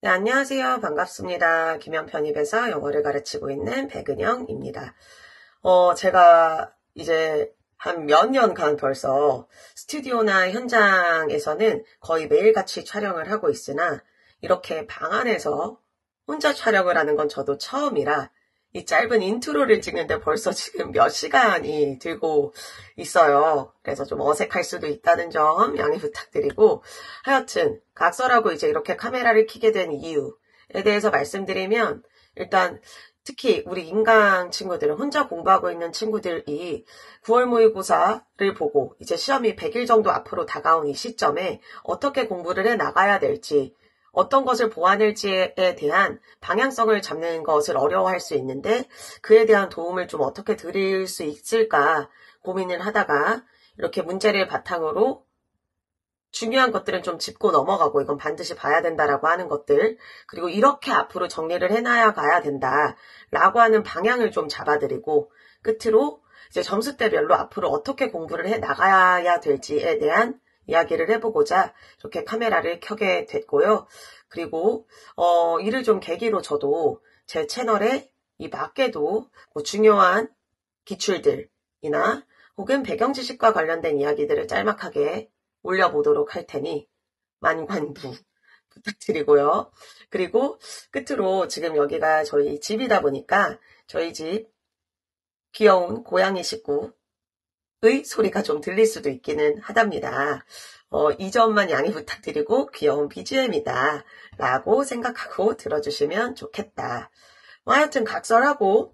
네, 안녕하세요. 반갑습니다. 김영편입에서 영어를 가르치고 있는 백은영입니다. 제가 이제 한 몇 년간 벌써 스튜디오나 현장에서는 거의 매일같이 촬영을 하고 있으나 이렇게 방 안에서 혼자 촬영을 하는 건 저도 처음이라 이 짧은 인트로를 찍는데 벌써 지금 몇 시간이 들고 있어요. 그래서 좀 어색할 수도 있다는 점 양해 부탁드리고 하여튼 각설하고 이제 이렇게 카메라를 켜게 된 이유에 대해서 말씀드리면 일단 특히 우리 인강 친구들은 혼자 공부하고 있는 친구들이 9월 모의고사를 보고 이제 시험이 100일 정도 앞으로 다가온 이 시점에 어떻게 공부를 해 나가야 될지 어떤 것을 보완할지에 대한 방향성을 잡는 것을 어려워할 수 있는데 그에 대한 도움을 좀 어떻게 드릴 수 있을까 고민을 하다가 이렇게 문제를 바탕으로 중요한 것들은 좀 짚고 넘어가고 이건 반드시 봐야 된다라고 하는 것들 그리고 이렇게 앞으로 정리를 해놔야 가야 된다라고 하는 방향을 좀 잡아드리고 끝으로 이제 점수대별로 앞으로 어떻게 공부를 해 나가야 될지에 대한 이야기를 해보고자 이렇게 카메라를 켜게 됐고요. 그리고 이를 좀 계기로 저도 제 채널에 이 밖에도 뭐 중요한 기출들이나 혹은 배경 지식과 관련된 이야기들을 짤막하게 올려보도록 할 테니 만관부 부탁드리고요. 그리고 끝으로 지금 여기가 저희 집이다 보니까 저희 집 귀여운 고양이 식구 의 소리가 좀 들릴 수도 있기는 하답니다. 이 점만 양해 부탁드리고 귀여운 BGM이다 라고 생각하고 들어주시면 좋겠다. 하여튼 각설하고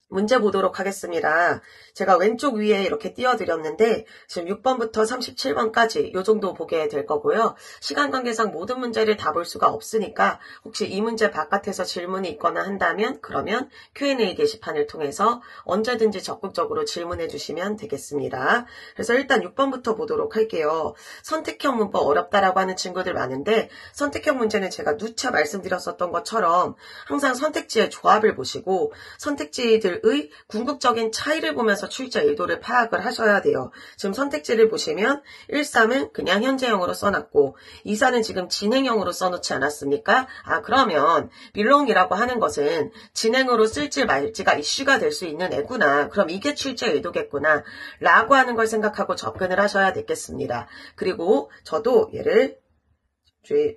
문제 보도록 하겠습니다. 제가 왼쪽 위에 이렇게 띄워드렸는데 지금 6번부터 37번까지 이 정도 보게 될 거고요. 시간 관계상 모든 문제를 다 볼 수가 없으니까 혹시 이 문제 바깥에서 질문이 있거나 한다면 그러면 Q&A 게시판을 통해서 언제든지 적극적으로 질문해 주시면 되겠습니다. 그래서 일단 6번부터 보도록 할게요. 선택형 문법 어렵다라고 하는 친구들 많은데 선택형 문제는 제가 누차 말씀드렸었던 것처럼 항상 선택지의 조합을 보시고 선택지들 의 궁극적인 차이를 보면서 출제 의도를 파악을 하셔야 돼요. 지금 선택지를 보시면 1, 3은 그냥 현재형으로 써놨고 2, 4는 지금 진행형으로 써놓지 않았습니까? 그러면 belong이라고 하는 것은 진행으로 쓸지 말지가 이슈가 될 수 있는 애구나. 그럼 이게 출제 의도겠구나. 라고 하는 걸 생각하고 접근을 하셔야 되겠습니다. 그리고 저도 얘를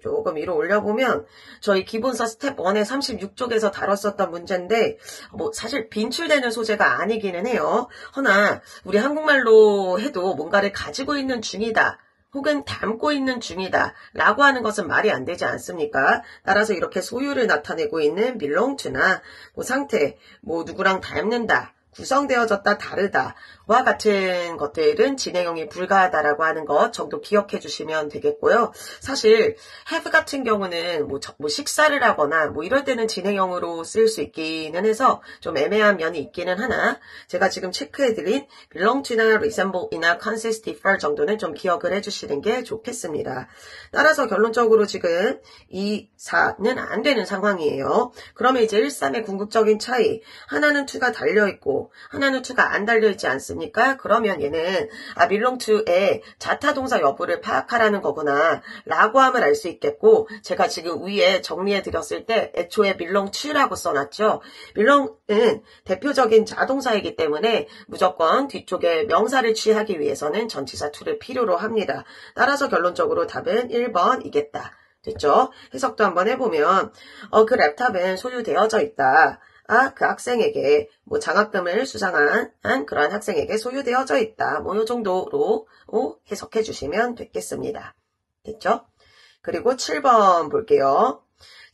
조금 위로 올려보면 저희 기본서 스텝 1의 36쪽에서 다뤘었던 문제인데 사실 빈출되는 소재가 아니기는 해요. 허나 우리 한국말로 해도 뭔가를 가지고 있는 중이다. 혹은 담고 있는 중이다 라고 하는 것은 말이 안 되지 않습니까? 따라서 이렇게 소유를 나타내고 있는 belong to나 상태, 누구랑 닮는다. 구성되어졌다 다르다와 같은 것들은 진행형이 불가하다라고 하는 것 정도 기억해 주시면 되겠고요. 사실 have 같은 경우는 식사를 하거나 이럴 때는 진행형으로 쓸 수 있기는 해서 좀 애매한 면이 있기는 하나 제가 지금 체크해드린 belong to나 resemble이나 consist, differ 정도는 좀 기억을 해주시는 게 좋겠습니다. 따라서 결론적으로 지금 2, 4는 안 되는 상황이에요. 그러면 이제 1, 3의 궁극적인 차이 하나는 2가 달려있고 하나는 2가 안 달려있지 않습니까? 그러면 얘는 belong to의 자타동사 여부를 파악하라는 거구나 라고 하면 알 수 있겠고 제가 지금 위에 정리해 드렸을 때 애초에 belong to라고 써놨죠. belong은 대표적인 자동사이기 때문에 무조건 뒤쪽에 명사를 취하기 위해서는 전치사 to를 필요로 합니다. 따라서 결론적으로 답은 1번이겠다. 됐죠? 해석도 한번 해보면 그 랩탑은 소유되어져 있다. 그 학생에게 장학금을 수상한 그러한 학생에게 소유되어져 있다. 요 정도로 해석해 주시면 되겠습니다. 됐죠? 그리고 7번 볼게요.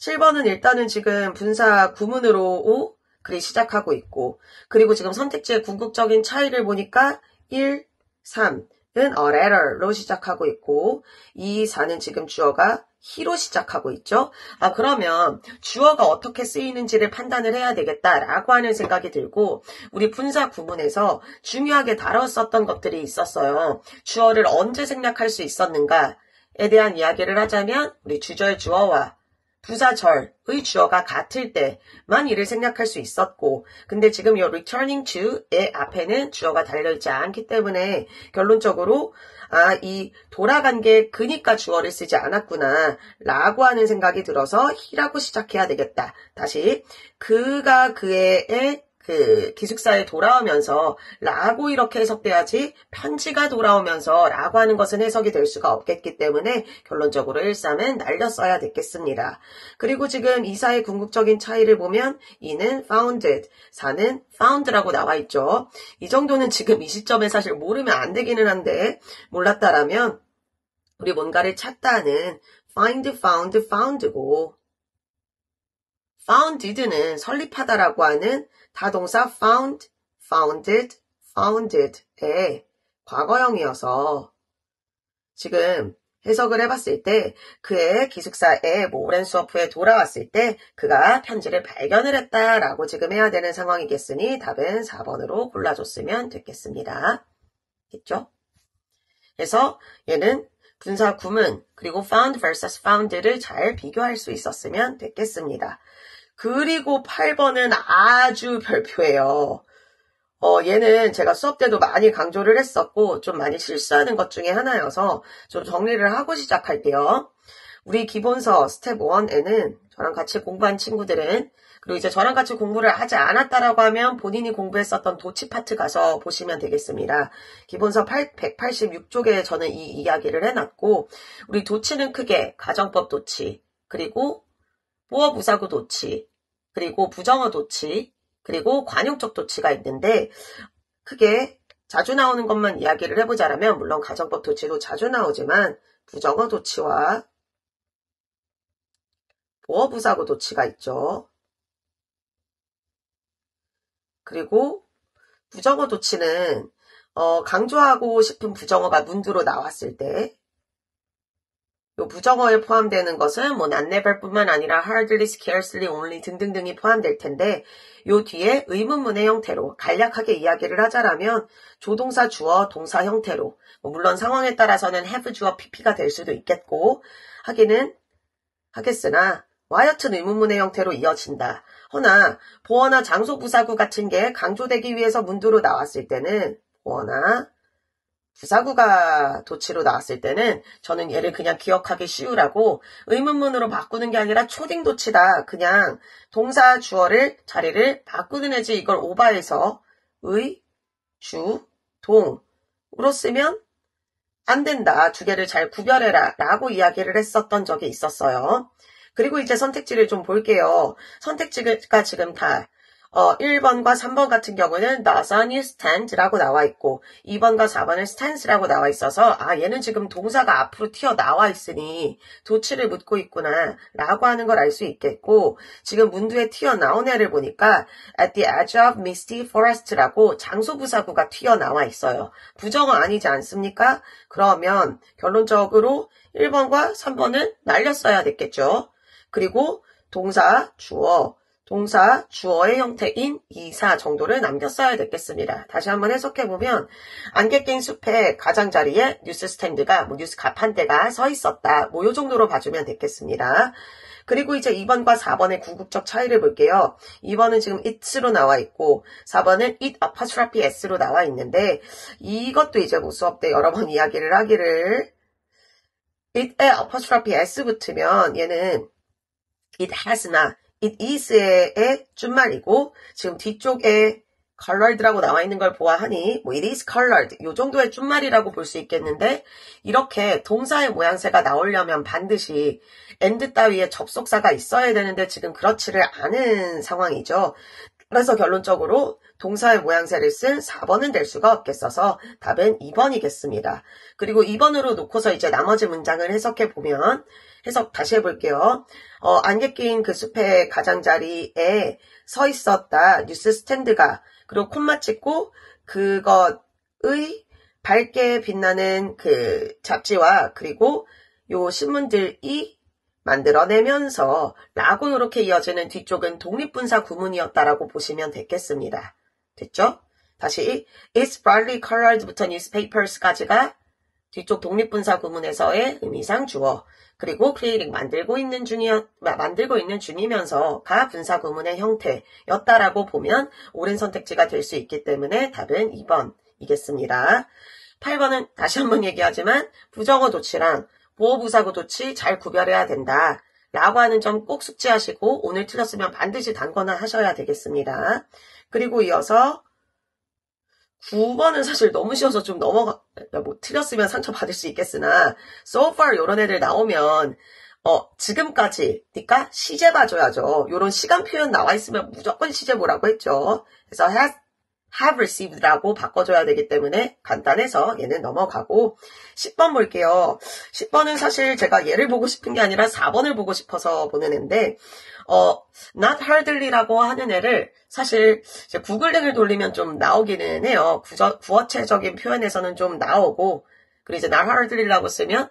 7번은 일단은 지금 분사 구문으로 글이 시작하고 있고 그리고 지금 선택지의 궁극적인 차이를 보니까 1, 3은 a letter로 시작하고 있고 2, 4는 지금 주어가 he로 시작하고 있죠. 그러면 주어가 어떻게 쓰이는지를 판단을 해야 되겠다라고 하는 생각이 들고 우리 분사 구문에서 중요하게 다뤘었던 것들이 있었어요. 주어를 언제 생략할 수 있었는가에 대한 이야기를 하자면 우리 주절 주어와 부사절의 주어가 같을 때만 이를 생략할 수 있었고 근데 지금 이 returning to의 앞에는 주어가 달려있지 않기 때문에 결론적으로 아, 이 돌아간 게 그니까 주어를 쓰지 않았구나 라고 하는 생각이 들어서 he라고 시작해야 되겠다. 다시 그가 그의 그 기숙사에 돌아오면서 라고 이렇게 해석돼야지 편지가 돌아오면서 라고 하는 것은 해석이 될 수가 없겠기 때문에 결론적으로 1, 3은 날렸어야 됐겠습니다. 그리고 지금 2, 4의 궁극적인 차이를 보면 2는 founded, 4는 found라고 나와 있죠. 이 정도는 지금 이 시점에 사실 모르면 안 되기는 한데 몰랐다라면 우리 뭔가를 찾다는 find, found, found고 founded는 설립하다라고 하는 타동사 found, founded, founded의 과거형이어서 지금 해석을 해봤을 때 그의 기숙사에 오랜 수업 후에 돌아왔을 때 그가 편지를 발견을 했다라고 지금 해야 되는 상황이겠으니 답은 4번으로 골라줬으면 됐겠습니다. 됐죠? 그래서 얘는 분사 구문 그리고 found vs found를 잘 비교할 수 있었으면 됐겠습니다. 그리고 8번은 아주 별표예요. 얘는 제가 수업 때도 많이 강조를 했었고 좀 많이 실수하는 것 중에 하나여서 좀 정리를 하고 시작할게요. 우리 기본서 스텝 1에는 저랑 같이 공부한 친구들은 그리고 이제 저랑 같이 공부를 하지 않았다라고 하면 본인이 공부했었던 도치 파트 가서 보시면 되겠습니다. 기본서 186쪽에 저는 이 이야기를 해놨고 우리 도치는 크게 가정법 도치 그리고 보어 부사구 도치 그리고 부정어 도치 그리고 관용적 도치가 있는데 크게 자주 나오는 것만 이야기를 해보자면 물론 가정법 도치도 자주 나오지만 부정어 도치와 보어 부사구 도치가 있죠. 그리고 부정어 도치는 강조하고 싶은 부정어가 문두로 나왔을 때 요 부정어에 포함되는 것은 뭐 not never뿐만 아니라 hardly, scarcely, only 등등등이 포함될 텐데 요 뒤에 의문문의 형태로 간략하게 이야기를 하자라면 조동사 주어 동사 형태로 물론 상황에 따라서는 have 주어 pp가 될 수도 있겠고 하겠으나 하여튼 의문문의 형태로 이어진다. 허나 보어나 장소 부사구 같은 게 강조되기 위해서 문두로 나왔을 때는 보어나 부사구가 도치로 나왔을 때는 저는 얘를 그냥 기억하기 쉬우라고 의문문으로 바꾸는 게 아니라 초딩 도치다. 그냥 동사 주어를 자리를 바꾸는 애지 이걸 오바해서 의, 주, 동으로 쓰면 안 된다. 두 개를 잘 구별해라 라고 이야기를 했었던 적이 있었어요. 그리고 이제 선택지를 좀 볼게요. 선택지가 지금 다 1번과 3번 같은 경우는 the sun is stand라고 나와 있고 2번과 4번은 stands라고 나와 있어서 얘는 지금 동사가 앞으로 튀어나와 있으니 도치를 묻고 있구나 라고 하는 걸 알 수 있겠고 지금 문두에 튀어나온 애를 보니까 at the edge of misty forest라고 장소부사구가 튀어나와 있어요. 부정어 아니지 않습니까? 그러면 결론적으로 1번과 3번은 날렸어야 됐겠죠. 그리고 동사, 주어의 형태인 2, 4 정도를 남겼어야 됐겠습니다. 다시 한번 해석해보면 안개 낀 숲의 가장자리에 뉴스 스탠드가 뉴스 가판대가 서 있었다. 요 정도로 봐주면 됐겠습니다. 그리고 이제 2번과 4번의 궁극적 차이를 볼게요. 2번은 지금 it로 나와 있고 4번은 it apostrophe s로 나와 있는데 이것도 이제 수업 때 여러 번 이야기를 하기를 it에 apostrophe s 붙으면 얘는 it has나 it is의 준말이고 지금 뒤쪽에 colored라고 나와 있는 걸 보아하니 it is colored 요 정도의 준말이라고 볼 수 있겠는데 이렇게 동사의 모양새가 나오려면 반드시 and 따위에 접속사가 있어야 되는데 지금 그렇지를 않은 상황이죠. 그래서 결론적으로 동사의 모양새를 쓴 4번은 될 수가 없겠어서 답은 2번이겠습니다. 그리고 2번으로 놓고서 이제 나머지 문장을 해석해보면 해석 다시 해볼게요. 안개 낀 그 숲의 가장자리에 서 있었다. 뉴스 스탠드가 그리고 콤마 찍고 그것의 밝게 빛나는 그 잡지와 그리고 요 신문들이 만들어내면서 라고 이렇게 이어지는 뒤쪽은 독립분사 구문이었다라고 보시면 되겠습니다. 됐죠? 다시 It's brightly colored부터 newspapers까지가 뒤쪽 독립분사 구문에서의 의미상 주어 그리고 creating 만들고 있는 중이면서가 분사 구문의 형태였다라고 보면 옳은 선택지가 될 수 있기 때문에 답은 2번이겠습니다. 8번은 다시 한번 얘기하지만 부정어 도치랑 보어부사구 도치 잘 구별해야 된다. 라고 하는 점 꼭 숙지하시고 오늘 틀렸으면 반드시 단권화 하셔야 되겠습니다. 그리고 이어서 9번은 사실 너무 쉬워서 좀 틀렸으면 상처받을 수 있겠으나 so far 이런 애들 나오면 지금까지니까 시제 봐줘야죠. 이런 시간 표현 나와 있으면 무조건 시제 보라고 했죠. 그래서 have received라고 바꿔줘야 되기 때문에 간단해서 얘는 넘어가고 10번 볼게요. 10번은 사실 제가 얘를 보고 싶은 게 아니라 4번을 보고 싶어서 보는 애인데 not hardly라고 하는 애를 사실 이제 구글링을 돌리면 좀 나오기는 해요. 구어체적인 표현에서는 좀 나오고 그리고 이제 not hardly라고 쓰면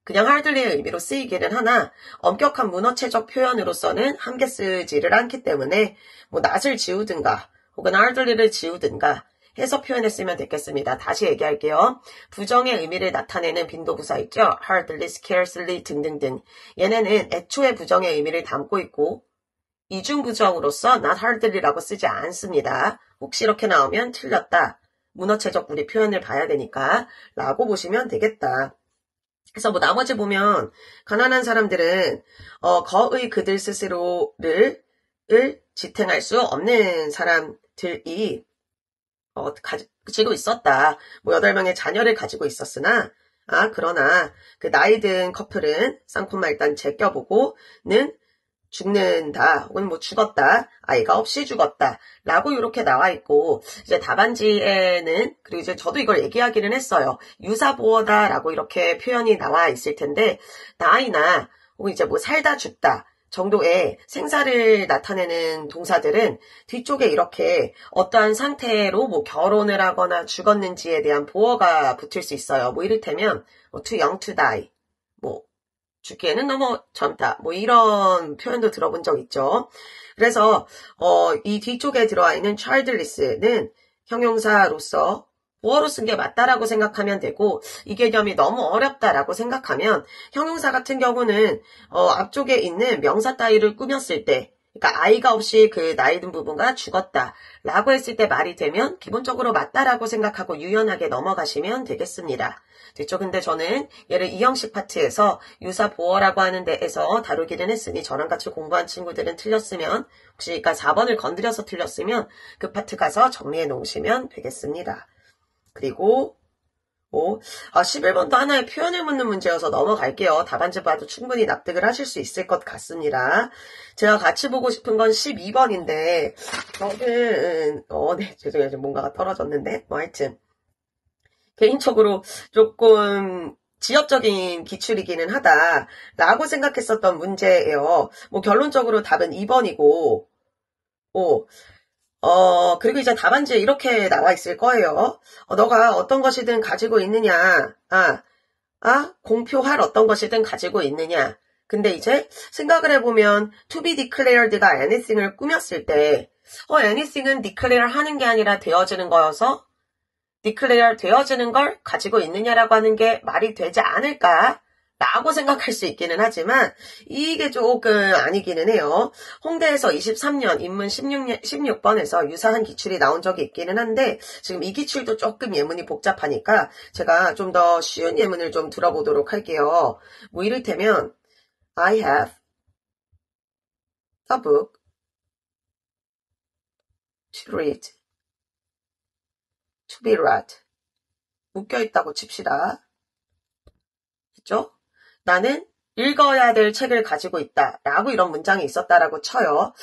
그냥 hardly의 의미로 쓰이기는 하나 엄격한 문어체적 표현으로서는 함께 쓰지를 않기 때문에 뭐 not을 지우든가 혹은 hardly를 지우든가 해서 표현했으면 됐겠습니다. 다시 얘기할게요. 부정의 의미를 나타내는 빈도부사 있죠. hardly, scarcely 등등등. 얘네는 애초에 부정의 의미를 담고 있고 이중부정으로서 not hardly라고 쓰지 않습니다. 혹시 이렇게 나오면 틀렸다. 문어체적 우리 표현을 봐야 되니까 라고 보시면 되겠다. 그래서 뭐 나머지 보면 가난한 사람들은 거의 그들 스스로를 지탱할 수 없는 사람들이 가지고 있었다. 뭐 8명의 자녀를 가지고 있었으나 그러나 그 나이 든 커플은 쌍코마 일단 제껴보고는 죽는다 혹은 뭐 죽었다 아이가 없이 죽었다 라고 이렇게 나와 있고 이제 답안지에는 그리고 이제 저도 이걸 얘기하기는 했어요. 유사보어다 라고 이렇게 표현이 나와 있을 텐데 나이나 혹은 이제 뭐 살다 죽다 정도의 생사를 나타내는 동사들은 뒤쪽에 이렇게 어떠한 상태로 뭐 결혼을 하거나 죽었는지에 대한 보어가 붙을 수 있어요. 뭐 이를테면 뭐 too young to die 뭐 죽기에는 너무 젊다. 뭐 이런 표현도 들어본 적 있죠. 그래서 이 뒤쪽에 들어와 있는 childless는 형용사로서 보어로 쓴 게 맞다라고 생각하면 되고 이 개념이 너무 어렵다라고 생각하면 형용사 같은 경우는 앞쪽에 있는 명사 따위를 꾸몄을 때 그러니까 아이가 없이 그 나이 든 부분가 죽었다라고 했을 때 말이 되면 기본적으로 맞다라고 생각하고 유연하게 넘어가시면 되겠습니다. 됐죠? 근데 저는 얘를 이형식 파트에서 유사 보어라고 하는 데에서 다루기는 했으니 저랑 같이 공부한 친구들은 틀렸으면 혹시 그러니까 4번을 건드려서 틀렸으면 그 파트 가서 정리해 놓으시면 되겠습니다. 그리고 11번도 하나의 표현을 묻는 문제여서 넘어갈게요. 답안지 봐도 충분히 납득을 하실 수 있을 것 같습니다. 제가 같이 보고 싶은 건 12번인데 저는 네 죄송해요. 지금 뭔가가 떨어졌는데 뭐 하여튼 개인적으로 조금 지엽적인 기출이기는 하다라고 생각했었던 문제예요. 뭐 결론적으로 답은 2번이고 그리고 이제 답안지에 이렇게 나와 있을 거예요. 너가 어떤 것이든 가지고 있느냐. 공표할 어떤 것이든 가지고 있느냐. 근데 이제 생각을 해보면 to be declared가 anything을 꾸몄을 때 anything은 declare 하는 게 아니라 되어지는 거여서 declare 되어지는 걸 가지고 있느냐라고 하는 게 말이 되지 않을까? 라고 생각할 수 있기는 하지만 이게 조금 아니기는 해요. 홍대에서 23년 인문 16번에서 유사한 기출이 나온 적이 있기는 한데 지금 이 기출도 조금 예문이 복잡하니까 제가 좀 더 쉬운 예문을 좀 들어보도록 할게요. 뭐 이를테면 I have a book to read, to be read. 묶여있다고 칩시다. 됐죠? 나는 읽어야 될 책을 가지고 있다 라고 이런 문장이 있었다라고 쳐요.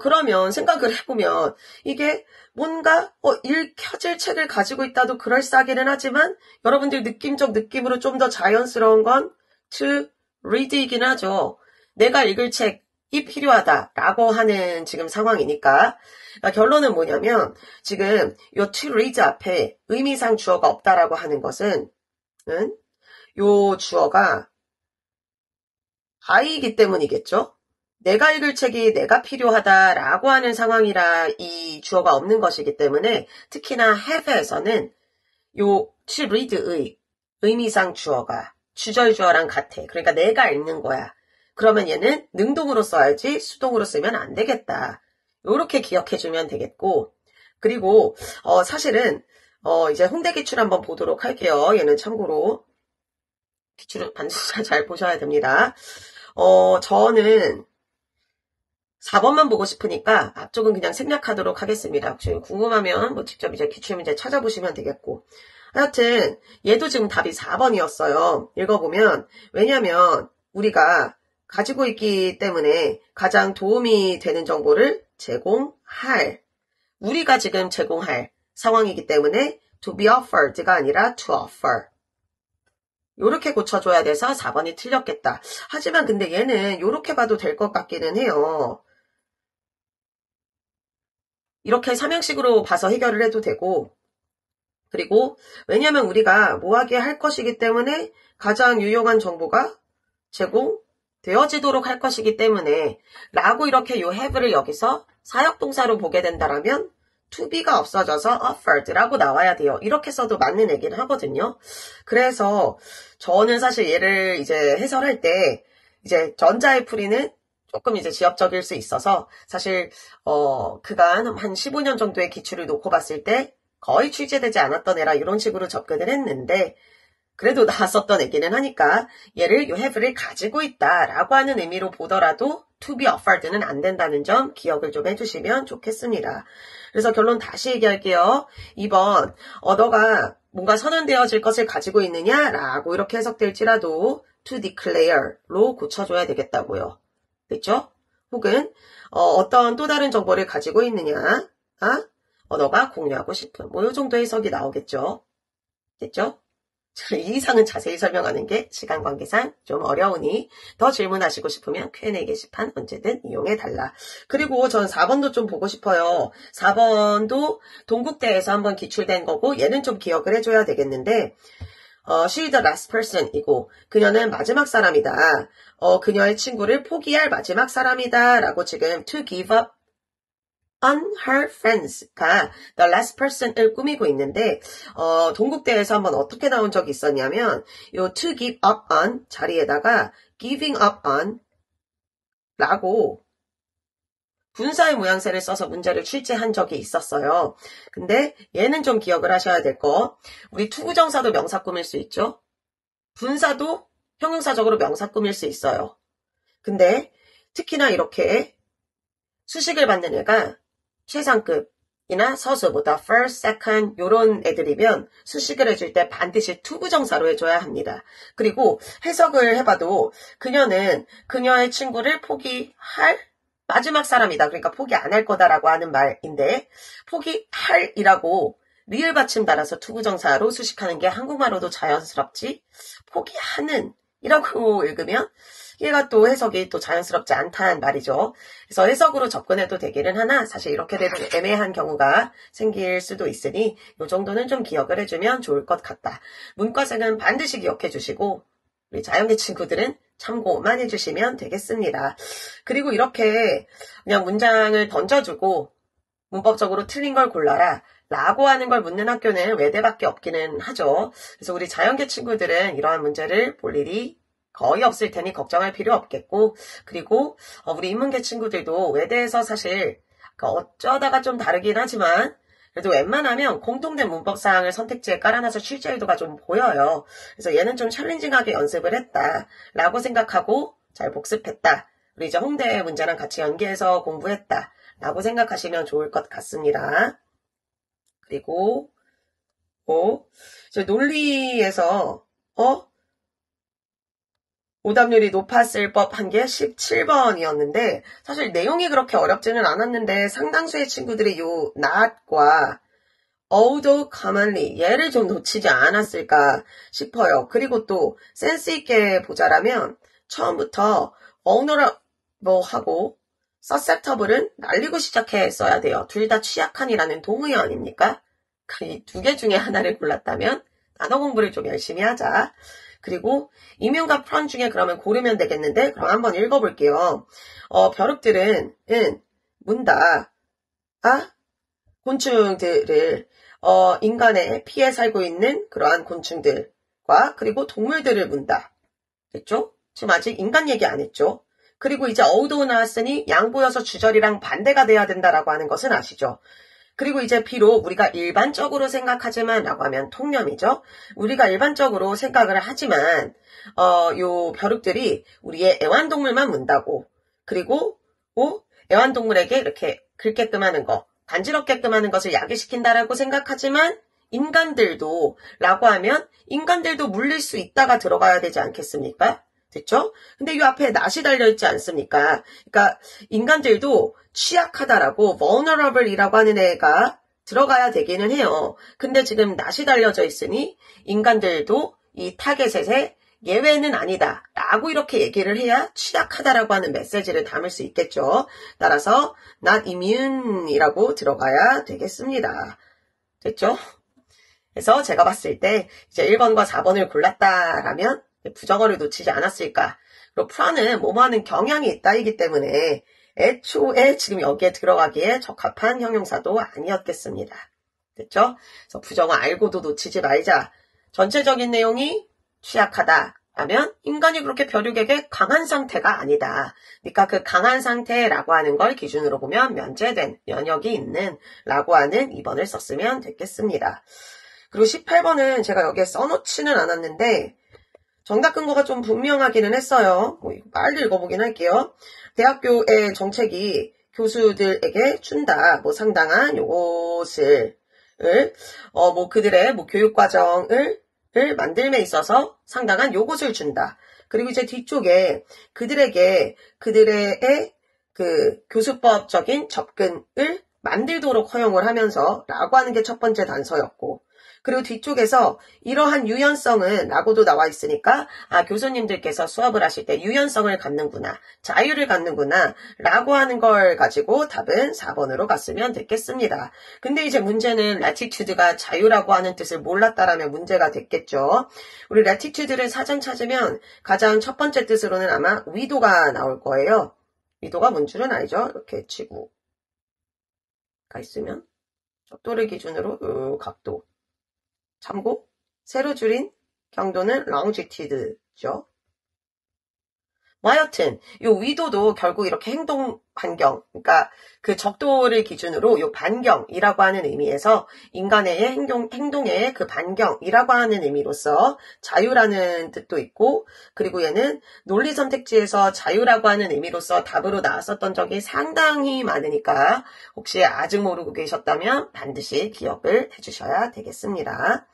그러면 생각을 해보면 이게 뭔가 읽혀질 책을 가지고 있다도 그럴싸하기는 하지만 여러분들 느낌적 느낌으로 좀 더 자연스러운 건 to read이긴 하죠. 내가 읽을 책이 필요하다라고 하는 지금 상황이니까 결론은 뭐냐면 지금 요 to read 앞에 의미상 주어가 없다라고 하는 것은 요 주어가 I이기 때문이겠죠? 내가 읽을 책이 내가 필요하다라고 하는 상황이라 이 주어가 없는 것이기 때문에 특히나 have에서는 요 to read의 의미상 주어가 주절주어랑 같아. 그러니까 내가 읽는 거야. 그러면 얘는 능동으로 써야지 수동으로 쓰면 안 되겠다. 요렇게 기억해주면 되겠고 그리고 사실은 이제 홍대 기출 한번 보도록 할게요. 얘는 참고로 기출을 반드시 잘 보셔야 됩니다. 저는 4번만 보고 싶으니까 앞쪽은 그냥 생략하도록 하겠습니다. 혹시 궁금하면 뭐 직접 이제 기출문제 찾아보시면 되겠고. 하여튼 얘도 지금 답이 4번이었어요. 읽어보면 왜냐면 우리가 가지고 있기 때문에 가장 도움이 되는 정보를 제공할 우리가 지금 제공할 상황이기 때문에 to be offered가 아니라 to offer 요렇게 고쳐줘야 돼서 4번이 틀렸겠다. 하지만 근데 얘는 요렇게 봐도 될 것 같기는 해요. 이렇게 삼형식으로 봐서 해결을 해도 되고 그리고 왜냐면 우리가 뭐하게 할 것이기 때문에 가장 유용한 정보가 제공되어지도록 할 것이기 때문에 라고 이렇게 요 have를 여기서 사역동사로 보게 된다라면 to be가 없어져서 offered라고 나와야 돼요. 이렇게 써도 맞는 얘기는 하거든요. 그래서 저는 사실 얘를 이제 해설할 때 이제 전자의 풀이는 조금 이제 지엽적일 수 있어서 사실 그간 한 15년 정도의 기출을 놓고 봤을 때 거의 출제되지 않았던 애라 이런 식으로 접근을 했는데 그래도 나왔었던 애기는 하니까 얘를 요 have를 가지고 있다라고 하는 의미로 보더라도 to be offered는 안 된다는 점 기억을 좀 해주시면 좋겠습니다. 그래서 결론 다시 얘기할게요. 2번 너가 뭔가 선언되어질 것을 가지고 있느냐라고 이렇게 해석될지라도 to declare로 고쳐줘야 되겠다고요. 됐죠? 혹은 어떤 또 다른 정보를 가지고 있느냐 너가 공유하고 싶은 뭐 이 정도 해석이 나오겠죠. 됐죠? 이 이상은 자세히 설명하는 게 시간 관계상 좀 어려우니 더 질문하시고 싶으면 Q&A 게시판 언제든 이용해달라. 그리고 전 4번도 좀 보고 싶어요. 4번도 동국대에서 한번 기출된 거고 얘는 좀 기억을 해줘야 되겠는데 she the last person 이고 그녀는 마지막 사람이다. 그녀의 친구를 포기할 마지막 사람이다 라고 지금 to give up on her friends가 the last person을 꾸미고 있는데 동국대에서 한번 어떻게 나온 적이 있었냐면 요 to give up on 자리에다가 giving up on 라고 분사의 모양새를 써서 문제를 출제한 적이 있었어요. 근데 얘는 좀 기억을 하셔야 될 거. 우리 투부정사도 명사 꾸밀 수 있죠. 분사도 형용사적으로 명사 꾸밀 수 있어요. 근데 특히나 이렇게 수식을 받는 애가 최상급이나 서수보다 first, second 요런 애들이면 수식을 해줄 때 반드시 투부정사로 해줘야 합니다. 그리고 해석을 해봐도 그녀는 그녀의 친구를 포기할 마지막 사람이다. 그러니까 포기 안 할 거다라고 하는 말인데 포기할이라고 리을 받침 달아서 투부정사로 수식하는 게 한국말로도 자연스럽지 포기하는 이라고 읽으면 얘가 또 해석이 또 자연스럽지 않다는 말이죠. 그래서 해석으로 접근해도 되기는 하나 사실 이렇게 되면 애매한 경우가 생길 수도 있으니 이 정도는 좀 기억을 해주면 좋을 것 같다. 문과생은 반드시 기억해 주시고 우리 자연계 친구들은 참고만 해주시면 되겠습니다. 그리고 이렇게 그냥 문장을 던져주고 문법적으로 틀린 걸 골라라 라고 하는 걸 묻는 학교는 외대밖에 없기는 하죠. 그래서 우리 자연계 친구들은 이러한 문제를 볼 일이 거의 없을 테니 걱정할 필요 없겠고 그리고 우리 인문계 친구들도 외대에서 사실 어쩌다가 좀 다르긴 하지만 그래도 웬만하면 공통된 문법사항을 선택지에 깔아놔서 출제의도가 좀 보여요. 그래서 얘는 좀 챌린징하게 연습을 했다 라고 생각하고 잘 복습했다. 우리 이제 홍대 문제랑 같이 연계해서 공부했다 라고 생각하시면 좋을 것 같습니다. 그리고 이제 논리에서 오답률이 높았을 법한 게 17번이었는데 사실 내용이 그렇게 어렵지는 않았는데 상당수의 친구들이 요 not과 although commonly 얘를 좀 놓치지 않았을까 싶어요. 그리고 또 센스 있게 보자라면 처음부터 vulnerable하고 susceptible은 날리고 시작했어야 돼요. 둘 다 취약한이라는 동의 아닙니까? 이 두 개 중에 하나를 골랐다면 단어 공부를 좀 열심히 하자. 그리고 임용과 프런 중에 그러면 고르면 되겠는데 그럼 한번 읽어볼게요. 벼룩들은 문다. 곤충들을 인간의 피해 살고 있는 그러한 곤충들과 그리고 동물들을 문다. 됐죠? 지금 아직 인간 얘기 안 했죠? 그리고 이제 어우도 나왔으니 양보여서 주절이랑 반대가 돼야 된다라고 하는 것은 아시죠? 그리고 이제 비록 우리가 일반적으로 생각하지만 라고 하면 통념이죠. 우리가 일반적으로 생각을 하지만 요 벼룩들이 우리의 애완동물만 문다고, 그리고 애완동물에게 이렇게 긁게끔 하는 거, 간지럽게끔 하는 것을 야기시킨다라고 생각하지만 인간들도 라고 하면 인간들도 물릴 수 있다가 들어가야 되지 않겠습니까? 됐죠? 근데 이 앞에 낫이 달려있지 않습니까? 그러니까 인간들도 취약하다라고 vulnerable이라고 하는 애가 들어가야 되기는 해요. 근데 지금 낫이 달려져 있으니 인간들도 이 타겟에 예외는 아니다 라고 이렇게 얘기를 해야 취약하다라고 하는 메시지를 담을 수 있겠죠. 따라서 not immune이라고 들어가야 되겠습니다. 됐죠? 그래서 제가 봤을 때 이제 1번과 4번을 골랐다라면 부정어를 놓치지 않았을까. 그리고 프라는 뭐뭐하는 경향이 있다이기 때문에 애초에 지금 여기에 들어가기에 적합한 형용사도 아니었겠습니다. 됐죠? 그래서 부정어 알고도 놓치지 말자. 전체적인 내용이 취약하다 라면 인간이 그렇게 벼룩에게 강한 상태가 아니다. 그러니까 그 강한 상태라고 하는 걸 기준으로 보면 면제된, 면역이 있는 라고 하는 2번을 썼으면 됐겠습니다. 그리고 18번은 제가 여기에 써놓지는 않았는데 정답 근거가 좀 분명하기는 했어요. 빨리 읽어보긴 할게요. 대학교의 정책이 교수들에게 준다. 상당한 요것을, 그들의 교육과정을 만들매 있어서 상당한 요것을 준다. 그리고 이제 뒤쪽에 그들의 그 교수법적인 접근을 만들도록 허용을 하면서 라고 하는 게 첫 번째 단서였고, 그리고 뒤쪽에서 이러한 유연성은 라고도 나와 있으니까 교수님들께서 수업을 하실 때 유연성을 갖는구나, 자유를 갖는구나 라고 하는 걸 가지고 답은 4번으로 갔으면 됐겠습니다. 근데 이제 문제는 latitude가 자유라고 하는 뜻을 몰랐다라면 문제가 됐겠죠. 우리 latitude를 사전 찾으면 가장 첫 번째 뜻으로는 아마 위도가 나올 거예요. 위도가 뭔 줄은 알죠? 이렇게 지구가 있으면 적도를 기준으로 각도, 참고 세로 줄인 경도는 longitude죠. 하여튼 요 위도도 결국 이렇게 행동 반경, 그러니까 그 적도를 기준으로 요 반경이라고 하는 의미에서 인간의 행동의 그 반경이라고 하는 의미로서 자유라는 뜻도 있고, 그리고 얘는 논리 선택지에서 자유라고 하는 의미로서 답으로 나왔었던 적이 상당히 많으니까 혹시 아직 모르고 계셨다면 반드시 기억을 해주셔야 되겠습니다.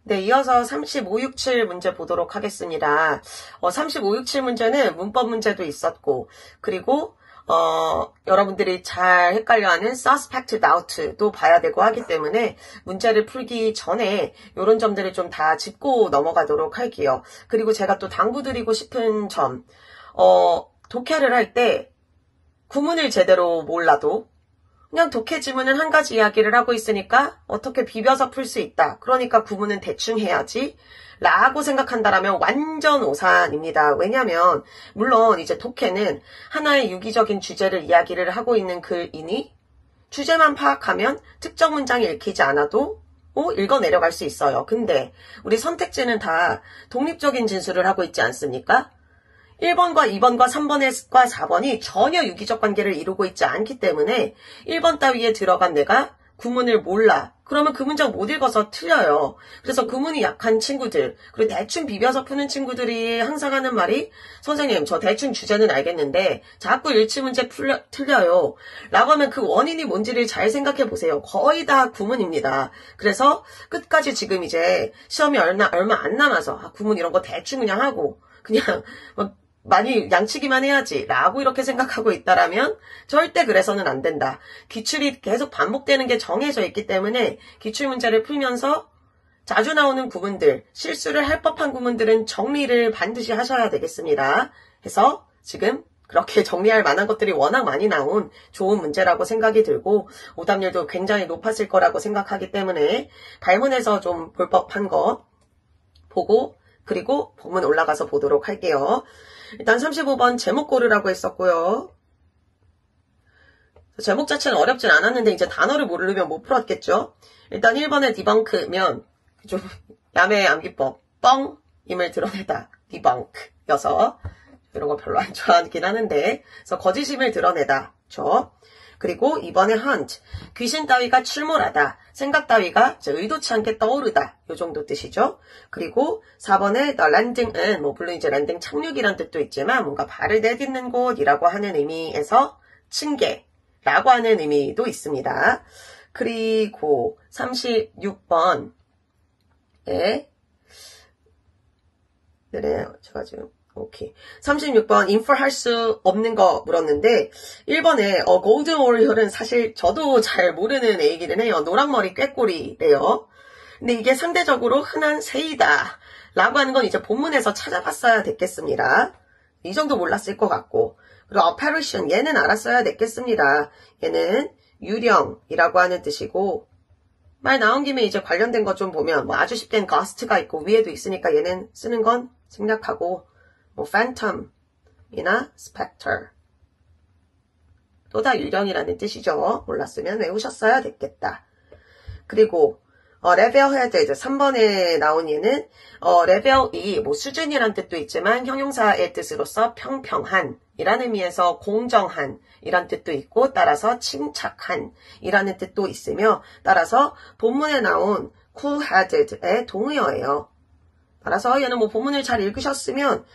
네, 이어서 3567 문제 보도록 하겠습니다. 3567 문제는 문법 문제도 있었고, 그리고 여러분들이 잘 헷갈려하는 suspect doubt도 봐야 되고 하기 때문에 문제를 풀기 전에 이런 점들을 좀 다 짚고 넘어가도록 할게요. 그리고 제가 또 당부드리고 싶은 점, 독해를 할 때 구문을 제대로 몰라도 그냥 독해 지문은 한 가지 이야기를 하고 있으니까 어떻게 비벼서 풀 수 있다. 그러니까 구문은 대충 해야지 라고 생각한다라면 완전 오산입니다. 왜냐하면 물론 이제 독해는 하나의 유기적인 주제를 이야기를 하고 있는 글이니 주제만 파악하면 특정 문장이 읽히지 않아도 읽어 내려갈 수 있어요. 근데 우리 선택지는 다 독립적인 진술을 하고 있지 않습니까? 1번과 2번과 3번과 4번이 전혀 유기적 관계를 이루고 있지 않기 때문에 1번 따위에 들어간 내가 구문을 몰라. 그러면 그 문장 못 읽어서 틀려요. 그래서 구문이 약한 친구들, 그리고 대충 비벼서 푸는 친구들이 항상 하는 말이 선생님 저 대충 주제는 알겠는데 자꾸 일치문제 틀려요. 라고 하면 그 원인이 뭔지를 잘 생각해 보세요. 거의 다 구문입니다. 그래서 끝까지 지금 이제 시험이 얼마 안 남아서 구문 이런 거 대충 그냥 하고 그냥 많이 양치기만 해야지 라고 이렇게 생각하고 있다라면 절대 그래서는 안 된다. 기출이 계속 반복되는 게 정해져 있기 때문에 기출문제를 풀면서 자주 나오는 구문들, 실수를 할 법한 구문들은 정리를 반드시 하셔야 되겠습니다. 해서 지금 그렇게 정리할 만한 것들이 워낙 많이 나온 좋은 문제라고 생각이 들고 오답률도 굉장히 높았을 거라고 생각하기 때문에 발문해서 좀 볼 법한 거 보고 그리고 본문 올라가서 보도록 할게요. 일단 35번 제목 고르라고 했었고요. 제목 자체는 어렵진 않았는데 이제 단어를 모르면 못 풀었겠죠. 일단 1번의 디벙크면 좀 야매의 암기법 뻥임을 드러내다 디벙크여서 이런 거 별로 안 좋아하긴 하는데 그래서 거짓임을 드러내다 죠. 그리고 이번에 hunt, 귀신 따위가 출몰하다, 생각 따위가 의도치 않게 떠오르다, 요 정도 뜻이죠. 그리고 4번에 the landing은 물론 이제 랜딩 착륙이란 뜻도 있지만 뭔가 발을 내딛는 곳이라고 하는 의미에서 층계라고 하는 의미도 있습니다. 그리고 36번에 네, 제가 지금 오케이. 36번 infer 할 수 없는 거 물었는데 1번에 golden oriole은 사실 저도 잘 모르는 애이기는 해요. 노랑머리 꾀꼬리래요. 근데 이게 상대적으로 흔한 새이다 라고 하는 건 이제 본문에서 찾아봤어야 됐겠습니다. 이 정도 몰랐을 것 같고, 그리고 apparition 얘는 알았어야 됐겠습니다. 얘는 유령이라고 하는 뜻이고, 말 나온 김에 이제 관련된 거 좀 보면 뭐 아주 쉽게는 ghost가 있고 위에도 있으니까 얘는 쓰는 건 생략하고, 뭐 phantom이나 specter 또 다 유령이라는 뜻이죠. 몰랐으면 외우셨어야 됐겠다. 그리고 level-headed 3번에 나온 얘는 level이 뭐 수준이란 뜻도 있지만 형용사의 뜻으로서 평평한 이라는 의미에서 공정한 이란 뜻도 있고, 따라서 침착한 이라는 뜻도 있으며, 따라서 본문에 나온 cool-headed의 동의어예요. 따라서 얘는 뭐 본문을 잘 읽으셨으면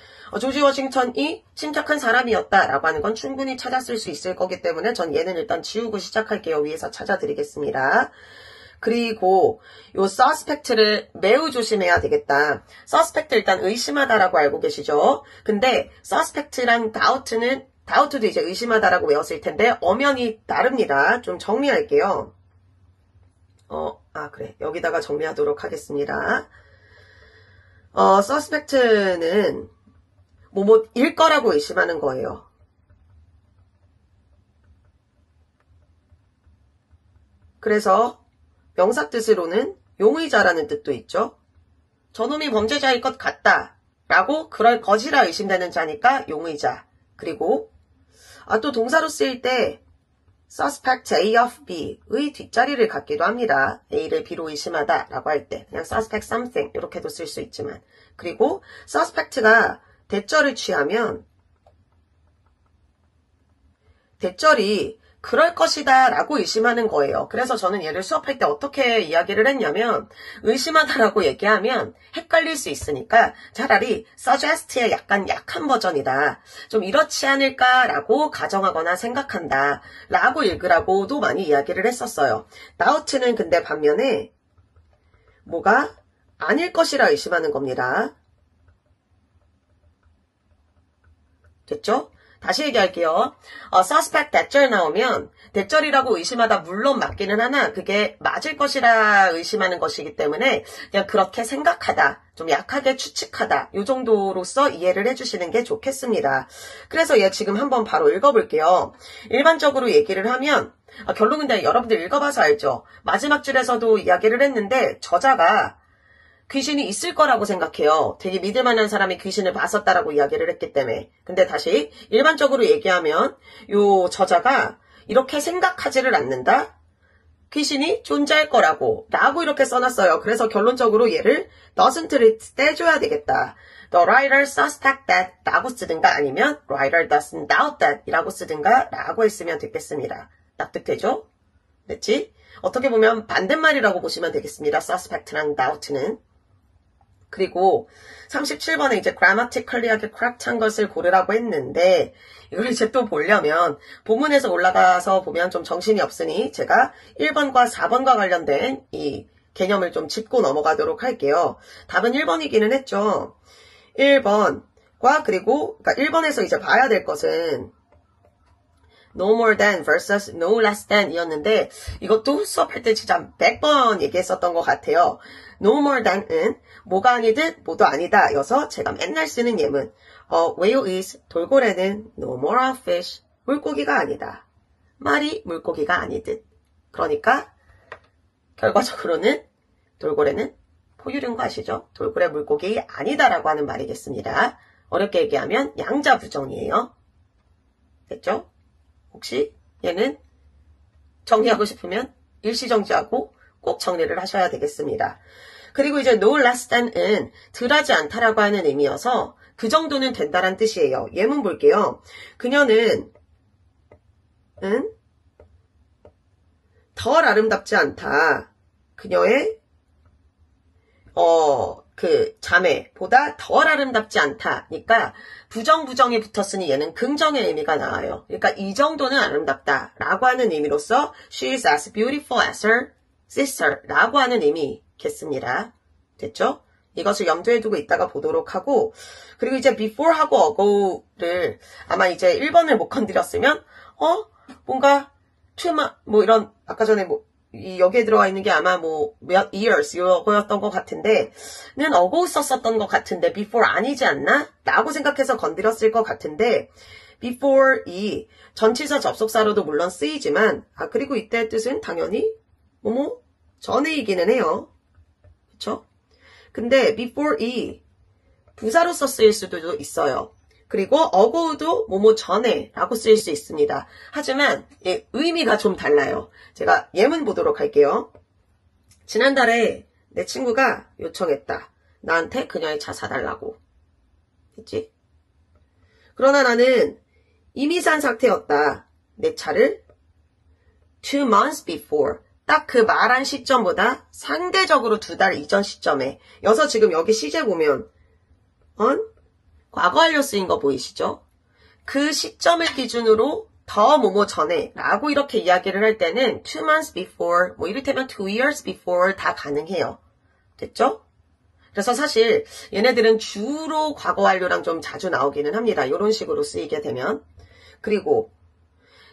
조지 워싱턴이 침착한 사람이었다라고 하는 건 충분히 찾았을 수 있을 거기 때문에 전 얘는 일단 지우고 시작할게요. 위에서 찾아드리겠습니다. 그리고 요 suspect를 매우 조심해야 되겠다. suspect 일단 의심하다라고 알고 계시죠? 근데 suspect랑 doubt도 이제 의심하다라고 외웠을 텐데 엄연히 다릅니다. 좀 정리할게요. 그래. 여기다가 정리하도록 하겠습니다. suspect는 뭐일 거라고 의심하는 거예요. 그래서 명사 뜻으로는 용의자라는 뜻도 있죠. 저놈이 범죄자일 것 같다 라고 그럴 것이라 의심되는 자니까 용의자. 그리고 또 동사로 쓰일 때 suspect A of B의 뒷자리를 갖기도 합니다. A를 B로 의심하다 라고 할 때 그냥 suspect something 이렇게도 쓸 수 있지만, 그리고 suspect가 대절을 취하면 대절이 그럴 것이다 라고 의심하는 거예요. 그래서 저는 얘를 수업할 때 어떻게 이야기를 했냐면, 의심하다라고 얘기하면 헷갈릴 수 있으니까 차라리 suggest의 약간 약한 버전이다, 좀 이렇지 않을까 라고 가정하거나 생각한다 라고 읽으라고도 많이 이야기를 했었어요. doubt는 근데 반면에 뭐가 아닐 것이라 의심하는 겁니다. 됐죠? 다시 얘기할게요. suspect 대절 나오면 대절이라고 의심하다 물론 맞기는 하나 그게 맞을 것이라 의심하는 것이기 때문에 그냥 그렇게 생각하다, 좀 약하게 추측하다 요 정도로서 이해를 해주시는 게 좋겠습니다. 그래서 얘 지금 한번 바로 읽어볼게요. 일반적으로 얘기를 하면 결론은 근데 여러분들 읽어봐서 알죠. 마지막 줄에서도 이야기를 했는데 저자가 귀신이 있을 거라고 생각해요. 되게 믿을 만한 사람이 귀신을 봤었다라고 이야기를 했기 때문에. 근데 다시 일반적으로 얘기하면 요 저자가 이렇게 생각하지를 않는다. 귀신이 존재할 거라고 이렇게 써놨어요. 그래서 결론적으로 얘를 doesn't를 떼줘야 되겠다. The writer suspect that 라고 쓰든가 아니면 writer doesn't doubt that 이라고 쓰든가 라고 했으면 되겠습니다. 납득되죠? 됐지? 어떻게 보면 반대말이라고 보시면 되겠습니다. suspect랑 doubt는. 그리고 37번에 이제 grammatically하게 correct한 것을 고르라고 했는데, 이걸 이제 또 보려면 본문에서 올라가서 보면 좀 정신이 없으니 제가 1번과 4번과 관련된 이 개념을 좀 짚고 넘어가도록 할게요. 답은 1번이기는 했죠. 1번과 그리고 그러니까 1번에서 이제 봐야 될 것은 no more than versus no less than 이었는데, 이것도 수업할 때 진짜 100번 얘기했었던 것 같아요. no more than은 뭐가 아니듯 뭐도 아니다 여서 제가 맨날 쓰는 예문, whale is, 돌고래는 no more a fish, 물고기가 아니다. 말이 물고기가 아니듯. 그러니까 결과적으로는 돌고래는 포유류인 거 아시죠? 돌고래 물고기 아니다라고 하는 말이겠습니다. 어렵게 얘기하면 양자부정이에요. 됐죠? 혹시 얘는 정리하고 싶으면 일시정지하고 꼭 정리를 하셔야 되겠습니다. 그리고 이제 no less than은 덜하지 않다라고 하는 의미여서 그 정도는 된다란 뜻이에요. 예문 볼게요. 그녀는 덜 아름답지 않다. 그녀의 그 자매보다 덜 아름답지 않다니까 부정이 붙었으니 얘는 긍정의 의미가 나와요. 그러니까 이 정도는 아름답다라고 하는 의미로서 she is as beautiful as her sister라고 하는 의미겠습니다. 됐죠? 이것을 염두에 두고 있다가 보도록 하고 그리고 이제 before하고 ago를 아마 이제 1번을 못 건드렸으면 뭔가 뭐 이런 아까 전에 뭐 여기에 들어가 있는 게 아마 뭐 몇 years 요거였던 것 같은데 는 ago 썼었던 것 같은데 before 아니지 않나? 라고 생각해서 건드렸을 것 같은데 before 이 전치사 접속사로도 물론 쓰이지만 그리고 이때의 뜻은 당연히 뭐뭐 전에이기는 해요. 그쵸? 근데 before 이 부사로서 쓰일 수도 있어요. 그리고 ago도 뭐뭐 전에 라고 쓰일 수 있습니다. 하지만 의미가 좀 달라요. 제가 예문 보도록 할게요. 지난달에 내 친구가 요청했다. 나한테 그녀의 차 사달라고. 됐지? 그러나 나는 이미 산 상태였다. 내 차를 2 months before. 딱 그 말한 시점보다 상대적으로 2달 이전 시점에. 여서 지금 여기 시제 보면 과거 완료 쓰인 거 보이시죠? 그 시점을 기준으로 더 뭐뭐 전에 라고 이렇게 이야기를 할 때는 2 months before, 뭐 이를테면 2 years before 다 가능해요. 됐죠? 그래서 사실 얘네들은 주로 과거 완료랑 좀 자주 나오기는 합니다. 이런 식으로 쓰이게 되면. 그리고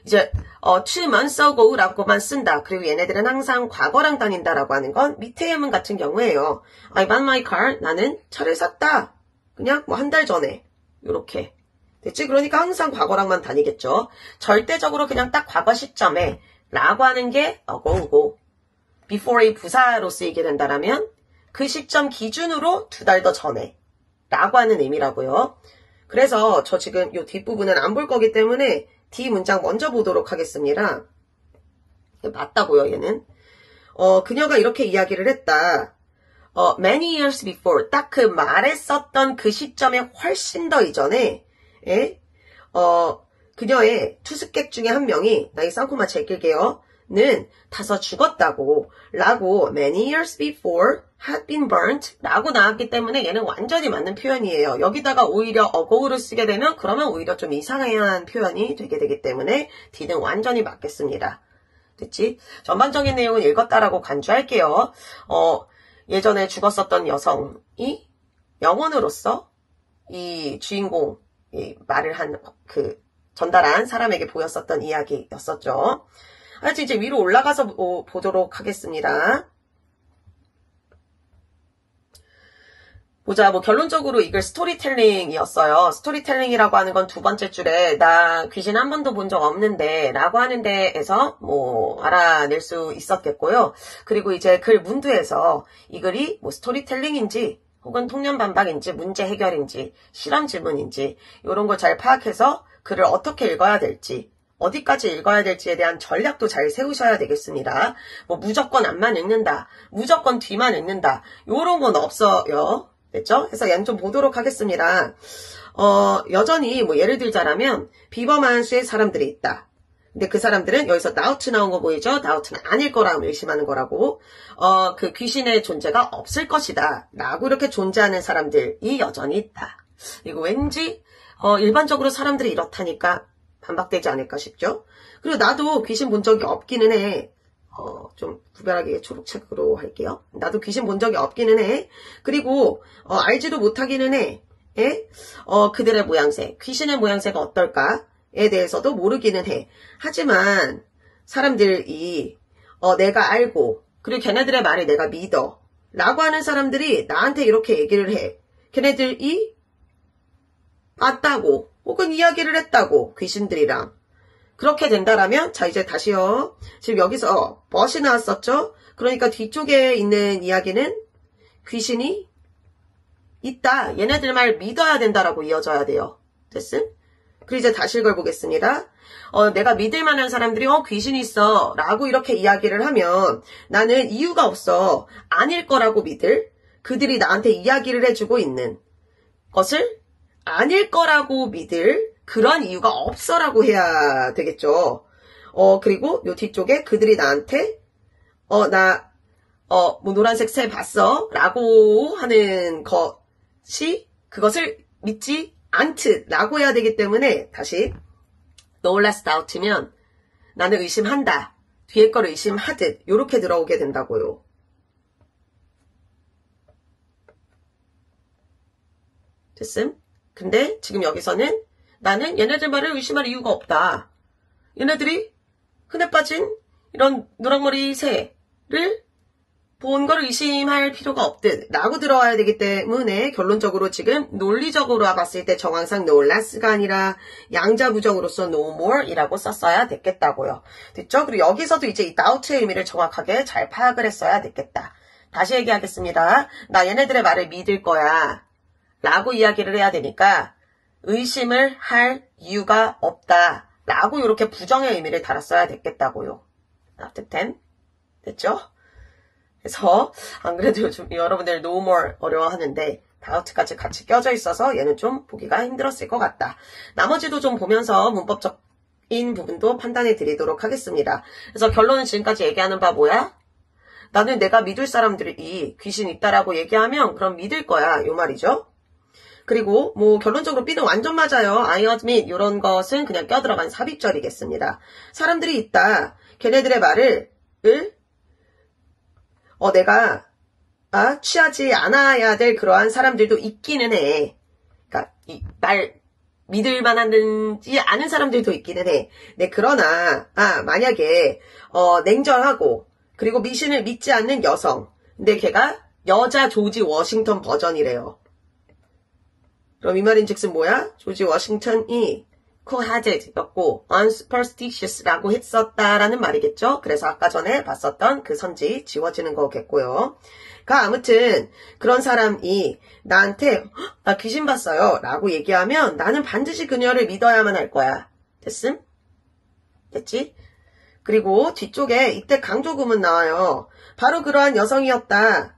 이제 2 months ago라고만 쓴다. 그리고 얘네들은 항상 과거랑 다닌다라고 하는 건 밑에 예문 같은 경우에요. I bought my car. 나는 차를 샀다. 그냥 뭐 한 달 전에 요렇게 됐지? 그러니까 항상 과거랑만 다니겠죠. 절대적으로 그냥 딱 과거 시점에 라고 하는 게 ago고 before의 부사로 쓰이게 된다라면 그 시점 기준으로 2달 더 전에 라고 하는 의미라고요. 그래서 저 지금 요 뒷부분은 안 볼 거기 때문에 D 문장 먼저 보도록 하겠습니다. 맞다고요, 얘는. 그녀가 이렇게 이야기를 했다. many years before, 딱 그 말에 썼던 그 시점에 훨씬 더 이전에, 그녀의 투숙객 중에 한 명이, 나 이 쌍코마 제낄게요. 는 다서 죽었다고, 라고 many years before had been burnt 라고 나왔기 때문에 얘는 완전히 맞는 표현이에요. 여기다가 오히려 ago를 쓰게 되면 그러면 오히려 좀 이상한 표현이 되게 되기 때문에 D는 완전히 맞겠습니다. 됐지? 전반적인 내용은 읽었다라고 간주할게요. 예전에 죽었었던 여성이 영혼으로서 이 주인공이 말을 전달한 사람에게 보였었던 이야기였었죠. 하여튼 이제 위로 올라가서 보도록 하겠습니다. 보자, 뭐 결론적으로 이걸 스토리텔링이었어요. 스토리텔링이라고 하는 건 두 번째 줄에 나 귀신 한 번도 본 적 없는데 라고 하는 데에서 뭐 알아낼 수 있었겠고요. 그리고 이제 글 문두에서 이 글이 뭐 스토리텔링인지 혹은 통념반박인지 문제 해결인지 실험 질문인지 이런 걸 잘 파악해서 글을 어떻게 읽어야 될지 어디까지 읽어야 될지에 대한 전략도 잘 세우셔야 되겠습니다. 뭐 무조건 앞만 읽는다, 무조건 뒤만 읽는다 이런 건 없어요. 됐죠? 그래서 얘는 좀 보도록 하겠습니다. 여전히 뭐 예를 들자라면 비범한 수의 사람들이 있다. 근데 그 사람들은 여기서 나우트 나온 거 보이죠? 나우트는 아닐 거라고 의심하는 거라고. 그 귀신의 존재가 없을 것이다. 라고 이렇게 존재하는 사람들이 여전히 있다. 이거 왠지 일반적으로 사람들이 이렇다니까 반박되지 않을까 싶죠? 그리고 나도 귀신 본 적이 없기는 해. 좀 구별하게 초록색으로 할게요. 나도 귀신 본 적이 없기는 해. 그리고 알지도 못하기는 해. 그들의 모양새, 귀신의 모양새가 어떨까에 대해서도 모르기는 해. 하지만 사람들이 내가 알고 그리고 걔네들의 말을 내가 믿어 라고 하는 사람들이 나한테 이렇게 얘기를 해. 걔네들이 봤다고 혹은 이야기를 했다고 귀신들이랑. 그렇게 된다라면 자 이제 다시요. 지금 여기서 벗이 나왔었죠. 그러니까 뒤쪽에 있는 이야기는 귀신이 있다. 얘네들 말 믿어야 된다라고 이어져야 돼요. 됐음? 그리고 이제 다시 읽어보겠습니다. 내가 믿을 만한 사람들이 귀신이 있어 라고 이렇게 이야기를 하면 나는 이유가 없어 아닐 거라고 믿을 그들이 나한테 이야기를 해주고 있는 것을 아닐 거라고 믿을 그런 이유가 없어라고 해야 되겠죠. 그리고 요 뒤쪽에 그들이 나한테 뭐 노란색 새 봤어? 라고 하는 것이 그것을 믿지 않듯 라고 해야 되기 때문에 다시 no less doubt면 나는 의심한다. 뒤에 거를 의심하듯 요렇게 들어오게 된다고요. 됐음? 근데 지금 여기서는 나는 얘네들 말을 의심할 이유가 없다. 얘네들이 흔해 빠진 이런 노랑머리 새를 본 걸 의심할 필요가 없듯 라고 들어와야 되기 때문에 결론적으로 지금 논리적으로 봤을 때 정황상 no less가 아니라 양자부정으로서 no more 이라고 썼어야 됐겠다고요. 됐죠? 그리고 여기서도 이제 이 doubt의 의미를 정확하게 잘 파악을 했어야 됐겠다. 다시 얘기하겠습니다. 나 얘네들의 말을 믿을 거야 라고 이야기를 해야 되니까 의심을 할 이유가 없다 라고 이렇게 부정의 의미를 달았어야 됐겠다고요. after 10 됐죠? 그래서 안 그래도 요즘 여러분들 no more 어려워하는데 doubt까지 같이 껴져 있어서 얘는 좀 보기가 힘들었을 것 같다. 나머지도 좀 보면서 문법적인 부분도 판단해 드리도록 하겠습니다. 그래서 결론은 지금까지 얘기하는 바 뭐야? 나는 내가 믿을 사람들이 귀신 있다라고 얘기하면 그럼 믿을 거야 요 말이죠. 그리고 뭐 결론적으로 B는 완전 맞아요. I admit 이런 것은 그냥 껴들어간 삽입절이겠습니다. 사람들이 있다. 걔네들의 말을 내가 취하지 않아야 될 그러한 사람들도 있기는 해. 그러니까 믿을 만한지 않은 사람들도 있기는 해. 네, 그러나 만약에 냉정하고 그리고 미신을 믿지 않는 여성. 근데 걔가 여자 조지 워싱턴 버전이래요. 그럼 이 말인즉슨 뭐야? 조지 워싱턴이 cold-hearted 였고 unsuperstitious라고 했었다라는 말이겠죠. 그래서 아까 전에 봤었던 그 선지 지워지는 거겠고요. 아무튼 그런 사람이 나한테 나 귀신 봤어요 라고 얘기하면 나는 반드시 그녀를 믿어야만 할 거야. 됐음? 됐지? 그리고 뒤쪽에 이때 강조구문 나와요. 바로 그러한 여성이었다.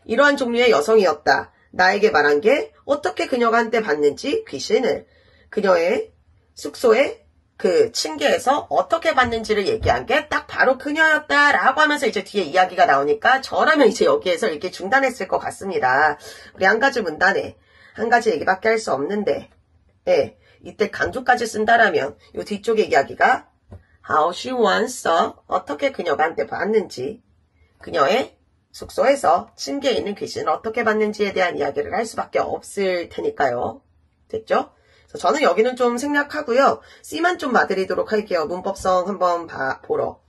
이러한 종류의 여성이었다. 나에게 말한 게 어떻게 그녀가 한때 봤는지 귀신을 그녀의 숙소에 그 층계에서 어떻게 봤는지를 얘기한 게 딱 바로 그녀였다라고 하면서 이제 뒤에 이야기가 나오니까 저라면 이제 여기에서 이렇게 중단했을 것 같습니다. 우리 한 가지 문단에 한 가지 얘기밖에 할 수 없는데 이때 강조까지 쓴다라면 이 뒤쪽의 이야기가 how she once saw 어떻게 그녀가 한때 봤는지 그녀의 숙소에서 층계에 있는 귀신을 어떻게 봤는지에 대한 이야기를 할 수밖에 없을 테니까요. 됐죠? 그래서 저는 여기는 좀 생략하고요. C만 좀 봐드리도록 할게요. 문법성 한번 보러.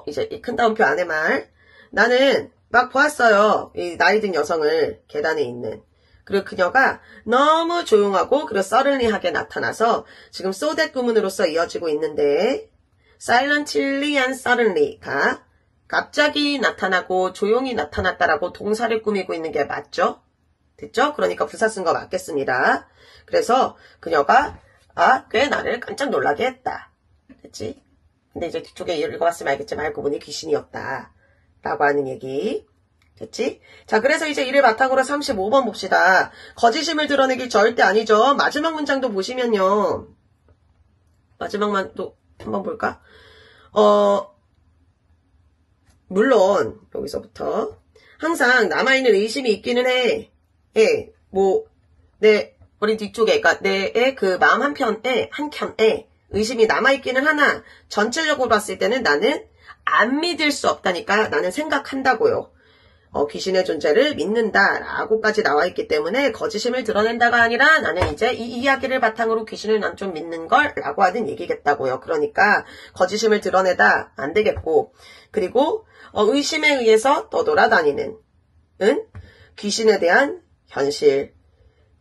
이제 이 큰 따옴표 안에 말. 나는 막 보았어요. 이 나이 든 여성을 계단에 있는. 그리고 그녀가 너무 조용하고 그리고 suddenly하게 나타나서 지금 so that 구문으로서 이어지고 있는데 silently and suddenly가 갑자기 나타나고 조용히 나타났다라고 동사를 꾸미고 있는 게 맞죠? 됐죠? 그러니까 부사 쓴 거 맞겠습니다. 그래서 그녀가 꽤 나를 깜짝 놀라게 했다. 됐지? 근데 이제 뒤쪽에 읽어봤으면 알겠지만 알고 보니 귀신이었다. 라고 하는 얘기. 됐지? 자, 그래서 이제 이를 바탕으로 35번 봅시다. 거짓임을 드러내기 절대 아니죠. 마지막 문장도 보시면요. 마지막만 또 한번 볼까? 물론 여기서부터 항상 남아있는 의심이 있기는 해. 내 머리 뒤쪽에, 그러니까 내의 그 마음 한켠에 의심이 남아있기는 하나 전체적으로 봤을 때는 나는 안 믿을 수 없다니까 나는 생각한다고요. 귀신의 존재를 믿는다라고까지 나와있기 때문에 거짓임을 드러낸다가 아니라 나는 이제 이 이야기를 바탕으로 귀신을 난 좀 믿는 걸 라고 하는 얘기겠다고요. 그러니까 거짓임을 드러내다 안 되겠고 그리고 의심에 의해서 떠돌아다니는 귀신에 대한 현실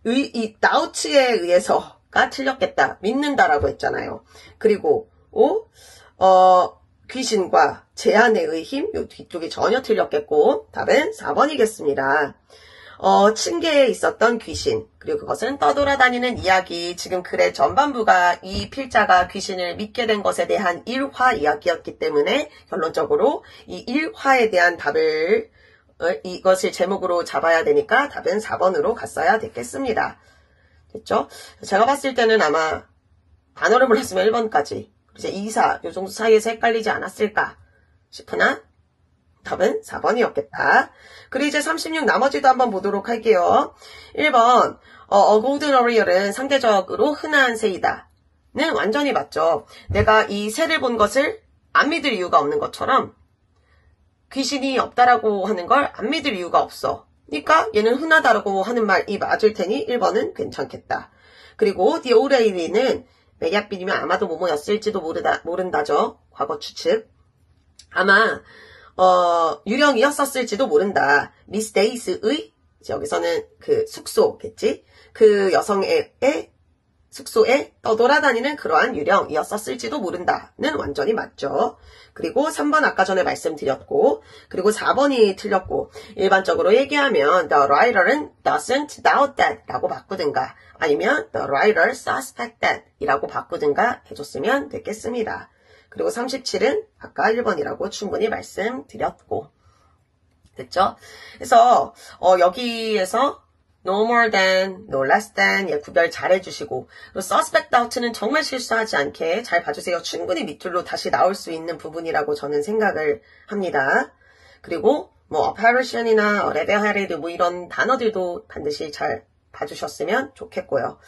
이 doubt에 의해서가 틀렸겠다. 믿는다라고 했잖아요. 그리고 귀신과 제한의 힘 요 뒤쪽이 전혀 틀렸겠고 답은 4번이겠습니다. 층계에 있었던 귀신 그리고 그것은 떠돌아다니는 이야기 지금 글의 전반부가 이 필자가 귀신을 믿게 된 것에 대한 일화 이야기였기 때문에 결론적으로 이 일화에 대한 답을 이것을 제목으로 잡아야 되니까 답은 4번으로 갔어야 됐겠습니다. 됐죠? 제가 봤을 때는 아마 단어를 몰랐으면 1번까지 이제 2, 4 요 정도 사이에서 헷갈리지 않았을까 싶으나 답은 4번이었겠다. 그리고 이제 36 나머지도 한번 보도록 할게요. 1번 A golden oriole은 상대적으로 흔한 새이다. 는 완전히 맞죠. 내가 이 새를 본 것을 안 믿을 이유가 없는 것처럼 귀신이 없다라고 하는 걸 안 믿을 이유가 없어. 그러니까 얘는 흔하다라고 하는 말이 맞을 테니 1번은 괜찮겠다. 그리고 The old lady는 맥약빈이면 아마도 뭐뭐였을지도 모른다죠. 과거 추측. 아마 유령이었었을지도 모른다. 미스 데이스의 여기서는 그 숙소겠지. 그 여성의 숙소에 떠돌아다니는 그러한 유령이었었을지도 모른다는 완전히 맞죠. 그리고 3번 아까 전에 말씀드렸고, 그리고 4번이 틀렸고, 일반적으로 얘기하면 the writer은 doesn't doubt that 라고 바꾸든가 아니면 the writer suspect that 이라고 바꾸든가 해줬으면 됐겠습니다. 그리고 37은 아까 1번이라고 충분히 말씀드렸고 됐죠? 그래서 여기에서 no more than, no less than 예, 구별 잘 해주시고 그리고 suspect doubt는 정말 실수하지 않게 잘 봐주세요. 충분히 밑줄로 다시 나올 수 있는 부분이라고 저는 생각을 합니다. 그리고 뭐 apparition이나 revealed 뭐 이런 단어들도 반드시 잘 봐주셨으면 좋겠고요.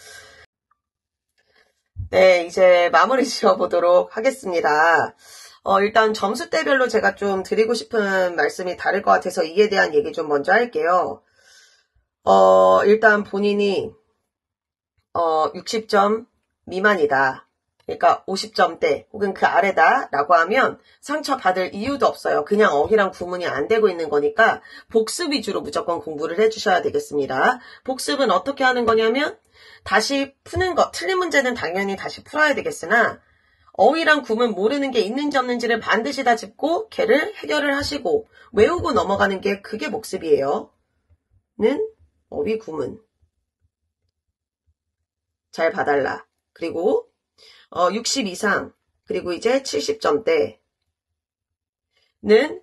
네, 이제 마무리 지어보도록 하겠습니다. 일단 점수대별로 제가 좀 드리고 싶은 말씀이 다를 것 같아서 이에 대한 얘기 좀 먼저 할게요. 일단 본인이 60점 미만이다. 그러니까 50점대 혹은 그 아래다 라고 하면 상처받을 이유도 없어요. 그냥 어휘랑 구문이 안 되고 있는 거니까 복습 위주로 무조건 공부를 해주셔야 되겠습니다. 복습은 어떻게 하는 거냐면 다시 푸는 거, 틀린 문제는 당연히 다시 풀어야 되겠으나 어휘랑 구문 모르는 게 있는지 없는지를 반드시 다 짚고 걔를 해결을 하시고 외우고 넘어가는 게 그게 복습이에요. 는 어휘 구문 잘 봐달라. 그리고 60 이상 그리고 이제 70점대는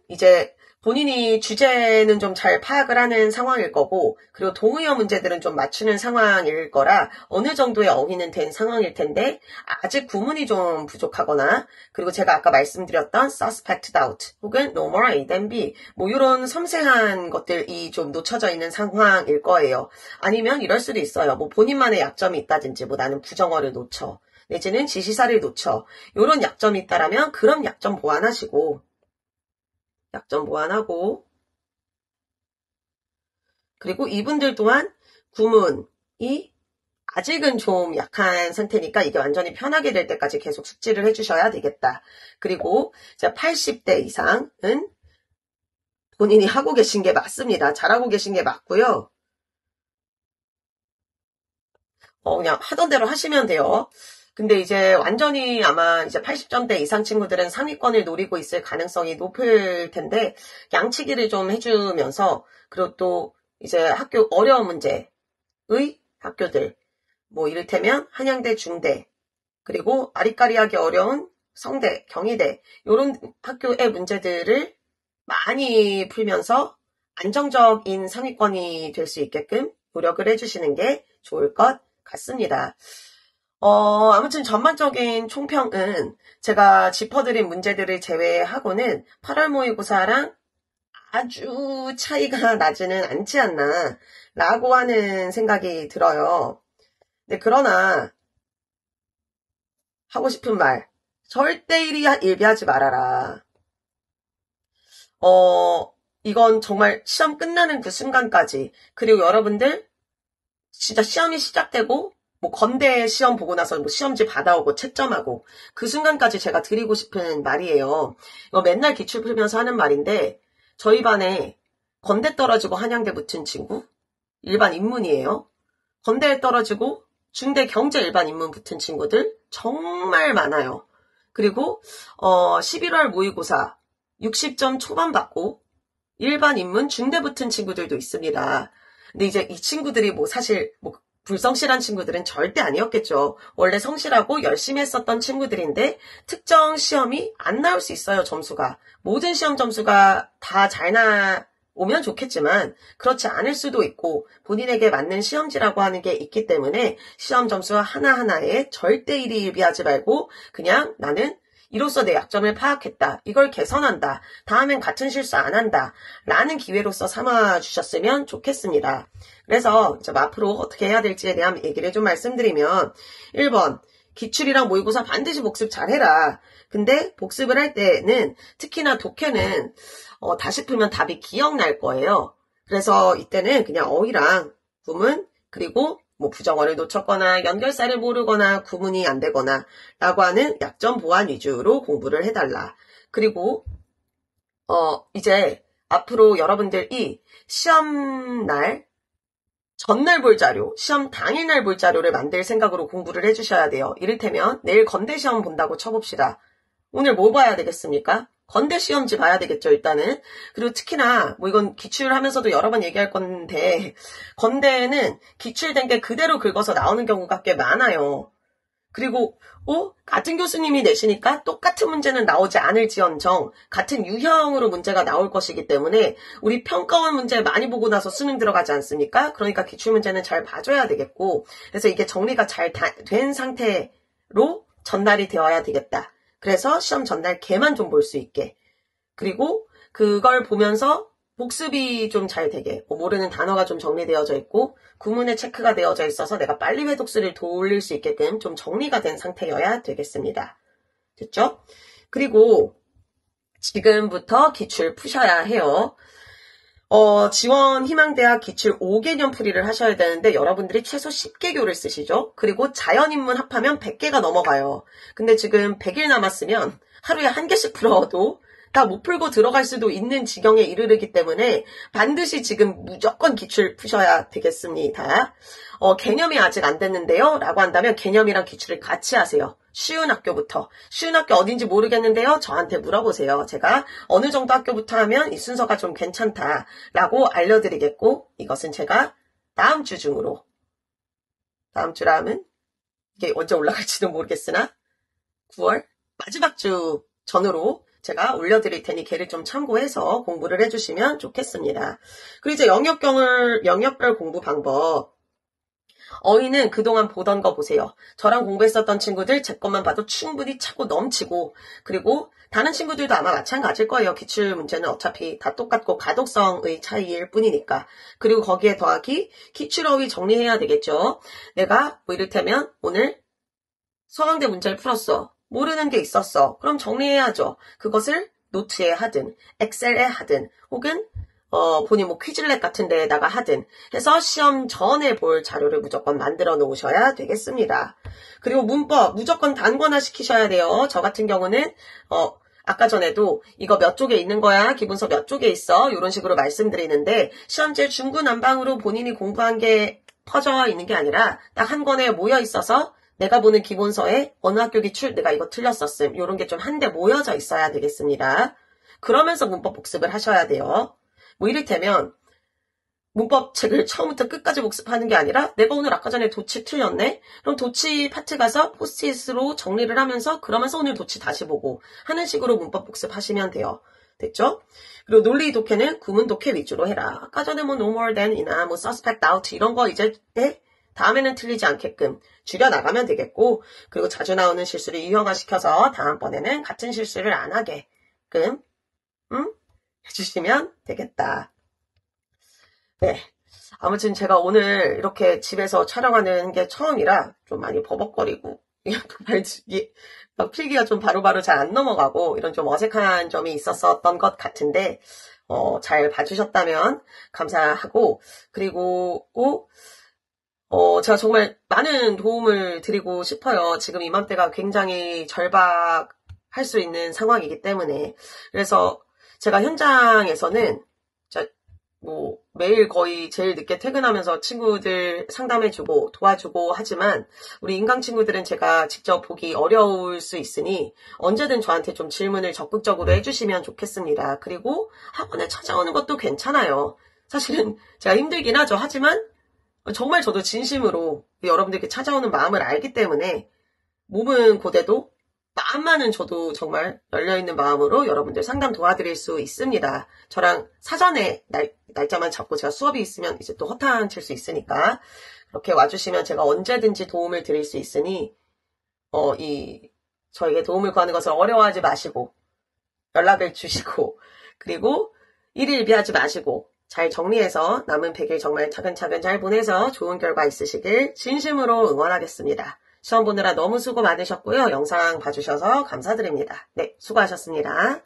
이제 본인이 주제는 좀 잘 파악을 하는 상황일 거고 그리고 동의어 문제들은 좀 맞추는 상황일 거라 어느 정도의 어휘는 된 상황일 텐데 아직 구문이 좀 부족하거나 그리고 제가 아까 말씀드렸던 suspect doubt 혹은 no more A than B 뭐 이런 섬세한 것들이 좀 놓쳐져 있는 상황일 거예요. 아니면 이럴 수도 있어요. 뭐 본인만의 약점이 있다든지 뭐 나는 부정어를 놓쳐 내지는 지시사를 놓쳐 이런 약점이 있다라면 그럼 약점 보완하시고 그리고 이분들 또한 구문이 아직은 좀 약한 상태니까 이게 완전히 편하게 될 때까지 계속 숙지를 해주셔야 되겠다. 그리고 80대 이상은 본인이 하고 계신 게 맞습니다. 잘하고 계신 게 맞고요. 그냥 하던 대로 하시면 돼요. 근데 이제 완전히 아마 이제 80점대 이상 친구들은 상위권을 노리고 있을 가능성이 높을 텐데 양치기를 좀 해주면서 그리고 또 이제 학교 어려운 문제의 학교들 뭐 이를테면 한양대, 중대 그리고 아리까리하게 어려운 성대, 경희대 이런 학교의 문제들을 많이 풀면서 안정적인 상위권이 될 수 있게끔 노력을 해주시는 게 좋을 것 같습니다. 아무튼 전반적인 총평은 제가 짚어드린 문제들을 제외하고는 8월 모의고사랑 아주 차이가 나지는 않지 않나 라고 하는 생각이 들어요. 네, 그러나 하고 싶은 말 절대 일비하지 말아라. 이건 정말 시험 끝나는 그 순간까지 그리고 여러분들 진짜 시험이 시작되고 뭐 건대 시험 보고 나서 뭐 시험지 받아오고 채점하고 그 순간까지 제가 드리고 싶은 말이에요. 이거 맨날 기출 풀면서 하는 말인데 저희 반에 건대 떨어지고 한양대 붙은 친구 일반 인문이에요. 건대에 떨어지고 중대 경제 일반 인문 붙은 친구들 정말 많아요. 그리고 11월 모의고사 60점 초반 받고 일반 인문 중대 붙은 친구들도 있습니다. 근데 이제 이 친구들이 뭐 사실 뭐 불성실한 친구들은 절대 아니었겠죠. 원래 성실하고 열심히 했었던 친구들인데 특정 시험이 안 나올 수 있어요. 점수가. 모든 시험 점수가 다 잘 나오면 좋겠지만 그렇지 않을 수도 있고 본인에게 맞는 시험지라고 하는 게 있기 때문에 시험 점수 하나하나에 절대 일비하지 말고 그냥 나는 이로써 내 약점을 파악했다. 이걸 개선한다. 다음엔 같은 실수 안 한다. 라는 기회로서 삼아주셨으면 좋겠습니다. 그래서 이제 앞으로 어떻게 해야 될지에 대한 얘기를 좀 말씀드리면 1번 기출이랑 모의고사 반드시 복습 잘해라. 근데 복습을 할 때는 특히나 독해는 다시 풀면 답이 기억날 거예요. 그래서 이때는 그냥 어휘랑 구문 그리고 뭐 부정어를 놓쳤거나 연결사를 모르거나 구문이 안 되거나 라고 하는 약점 보완 위주로 공부를 해달라. 그리고 이제 앞으로 여러분들이 시험날 전날 볼 자료, 시험 당일날 볼 자료를 만들 생각으로 공부를 해주셔야 돼요. 이를테면 내일 건대 시험 본다고 쳐봅시다. 오늘 뭐 봐야 되겠습니까? 건대 시험지 봐야 되겠죠, 일단은. 그리고 특히나 뭐 이건 기출하면서도 여러 번 얘기할 건데 건대는 기출된 게 그대로 긁어서 나오는 경우가 꽤 많아요. 그리고 같은 교수님이 내시니까 똑같은 문제는 나오지 않을지언정 같은 유형으로 문제가 나올 것이기 때문에 우리 평가원 문제 많이 보고 나서 수능 들어가지 않습니까? 그러니까 기출문제는 잘 봐줘야 되겠고 그래서 이게 정리가 잘 된 상태로 전달이 되어야 되겠다. 그래서 시험 전날 걔만 좀 볼 수 있게 그리고 그걸 보면서 복습이 좀 잘 되게 모르는 단어가 좀 정리되어져 있고 구문에 체크가 되어져 있어서 내가 빨리 회독수를 돌릴 수 있게끔 좀 정리가 된 상태여야 되겠습니다. 됐죠? 그리고 지금부터 기출 푸셔야 해요. 지원 희망대학 기출 5개년 풀이를 하셔야 되는데 여러분들이 최소 10개교를 쓰시죠? 그리고 자연인문 합하면 100개가 넘어가요. 근데 지금 100일 남았으면 하루에 한 개씩 풀어도 다 못 풀고 들어갈 수도 있는 지경에 이르르기 때문에 반드시 지금 무조건 기출 푸셔야 되겠습니다. 개념이 아직 안 됐는데요? 라고 한다면 개념이랑 기출을 같이 하세요. 쉬운 학교부터. 쉬운 학교 어딘지 모르겠는데요? 저한테 물어보세요. 제가 어느 정도 학교부터 하면 이 순서가 좀 괜찮다라고 알려드리겠고 이것은 제가 다음 주 중으로 다음 주라 하면 이게 언제 올라갈지도 모르겠으나 9월 마지막 주 전으로 제가 올려드릴 테니 걔를 좀 참고해서 공부를 해주시면 좋겠습니다. 그리고 이제 영역별 공부 방법. 어휘는 그동안 보던 거 보세요. 저랑 공부했었던 친구들 제 것만 봐도 충분히 차고 넘치고 그리고 다른 친구들도 아마 마찬가지일 거예요. 기출 문제는 어차피 다 똑같고 가독성의 차이일 뿐이니까. 그리고 거기에 더하기 기출 어휘 정리해야 되겠죠. 내가 뭐 이를테면 오늘 서강대 문제를 풀었어. 모르는 게 있었어. 그럼 정리해야죠. 그것을 노트에 하든 엑셀에 하든 혹은 본인 뭐 퀴즐렛 같은 데에다가 하든 해서 시험 전에 볼 자료를 무조건 만들어 놓으셔야 되겠습니다. 그리고 문법 무조건 단권화 시키셔야 돼요. 저 같은 경우는 아까 전에도 이거 몇 쪽에 있는 거야? 기본서 몇 쪽에 있어? 이런 식으로 말씀드리는데 시험지 중구난방으로 본인이 공부한 게 퍼져 있는 게 아니라 딱 한 권에 모여 있어서 내가 보는 기본서에 어느 학교 기출 내가 이거 틀렸었음. 이런 게 좀 한데 모여져 있어야 되겠습니다. 그러면서 문법 복습을 하셔야 돼요. 뭐 이를테면 문법책을 처음부터 끝까지 복습하는 게 아니라 내가 오늘 아까 전에 도치 틀렸네? 그럼 도치 파트 가서 포스트잇으로 정리를 하면서 그러면서 오늘 도치 다시 보고 하는 식으로 문법 복습하시면 돼요. 됐죠? 그리고 논리 독해는 구문 독해 위주로 해라. 아까 전에 뭐 no more than이나 뭐 suspect doubt 이런 거 이제 다음에는 틀리지 않게끔 줄여나가면 되겠고 그리고 자주 나오는 실수를 유형화시켜서 다음번에는 같은 실수를 안 하게끔 해주시면 되겠다. 네. 아무튼 제가 오늘 이렇게 집에서 촬영하는 게 처음이라 좀 많이 버벅거리고 막 필기가 좀 바로바로 잘 안 넘어가고 이런 좀 어색한 점이 있었던 것 같은데 잘 봐주셨다면 감사하고 그리고 제가 정말 많은 도움을 드리고 싶어요. 지금 이맘때가 굉장히 절박할 수 있는 상황이기 때문에. 그래서 제가 현장에서는 매일 거의 제일 늦게 퇴근하면서 친구들 상담해주고 도와주고 하지만 우리 인강 친구들은 제가 직접 보기 어려울 수 있으니 언제든 저한테 좀 질문을 적극적으로 해주시면 좋겠습니다. 그리고 학원에 찾아오는 것도 괜찮아요. 사실은 제가 힘들긴 하죠. 하지만 정말 저도 진심으로 여러분들께 찾아오는 마음을 알기 때문에 몸은 고대도 마음만은 저도 정말 열려있는 마음으로 여러분들 상담 도와드릴 수 있습니다. 저랑 사전에 날짜만 잡고 제가 수업이 있으면 이제 또 허탕 칠 수 있으니까 그렇게 와주시면 제가 언제든지 도움을 드릴 수 있으니 저에게 도움을 구하는 것을 어려워하지 마시고 연락을 주시고 그리고 일일비하지 마시고 잘 정리해서 남은 100일 정말 차근차근 잘 보내서 좋은 결과 있으시길 진심으로 응원하겠습니다. 시험 보느라 너무 수고 많으셨고요. 영상 봐주셔서 감사드립니다. 네, 수고하셨습니다.